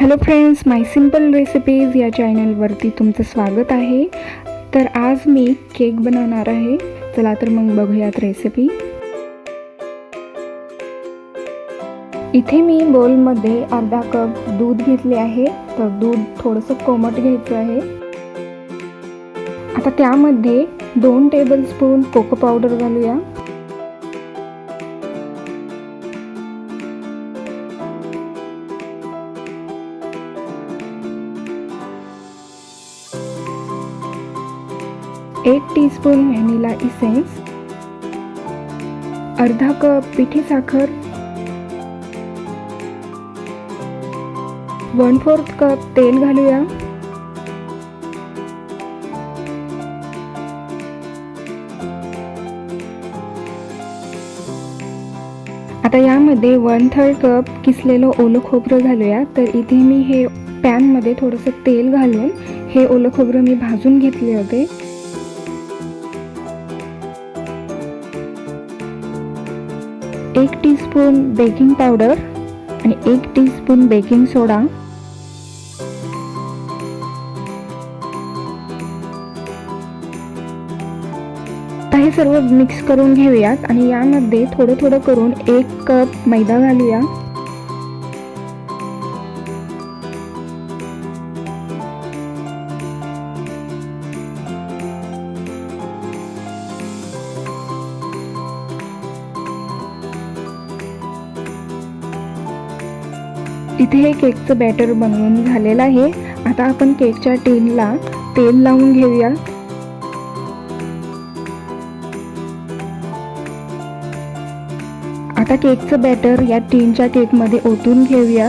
Hello friends, माय simple recipes या चॅनलवरती तुमचं स्वागत आहे। तर आज मी केक बनवणार आहे। चला तर मग बघूयात रेसिपी। इथे मी बोलमध्ये अर्धा कप दूध घेतले आहे। तर दूध थोडंसं कोमट घ्यायचं आहे। आता त्यामध्ये 2 टेबलस्पून कोको पावडर घालूया। एक टीस्पून व्हॅनिला इसेन्स, अर्धा कप पिठी साखर, 1/4 कप तेल घालूया। आता यामध्ये 1/3 कप किसलेलं ओलं खोबरं घालूया। तर इथे मी हे पॅनमध्ये थोडंसं तेल घालून हे ओलं खोबरं मी भाजून घेतले होते। 1 टीस्पून बेकिंग पावडर आणि 1 टीस्पून बेकिंग सोडा। हे सर्व मिक्स करून घेऊयात आणि यामध्ये थोडं थोडं करून 1 कप मैदा घालूया। इथे हे केकचं बॅटर बनवून झालेलं आहे। आता आपण केकच्या टिनला तेल लावून घेऊया। आता केकचं बॅटर या टिनच्या केकमध्ये ओतून घेऊया।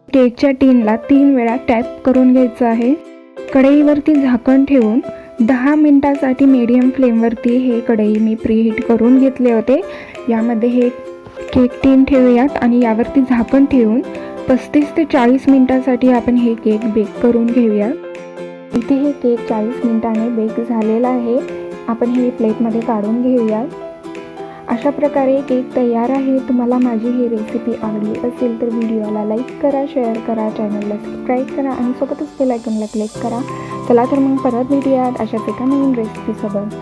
केकच्या टिनला 3 वेळा टॅप करून घ्यायचं आहे। कढईवरती झाकण ठेवून 10 मिनिटांसाठी मीडियम फ्लेमवरती हे कढई मी प्रीहीट करून घेतले होते। यामध्ये हे केक टिन ठेवूयात आणि यावरती झाकण ठेवून 35 ते 40 मिनिटांसाठी आपण हे केक बेक करून घेऊया। इथे हे केक 40 मिनिटांनी बेक झालेला आहे। आपण हे प्लेटमध्ये काढून घेऊया। अशा प्रकारे केक तयार आहे। तुम्हाला माझी ही रेसिपी आवडली असेल तर व्हिडिओला लाईक करा, शेअर करा, चॅनलला सबस्क्राईब करा आणि सोबतच बेल आयकॉनला क्लिक करा। चला तर मग परत भेटूयात अशाच एका नवीन रेसिपीसोबत।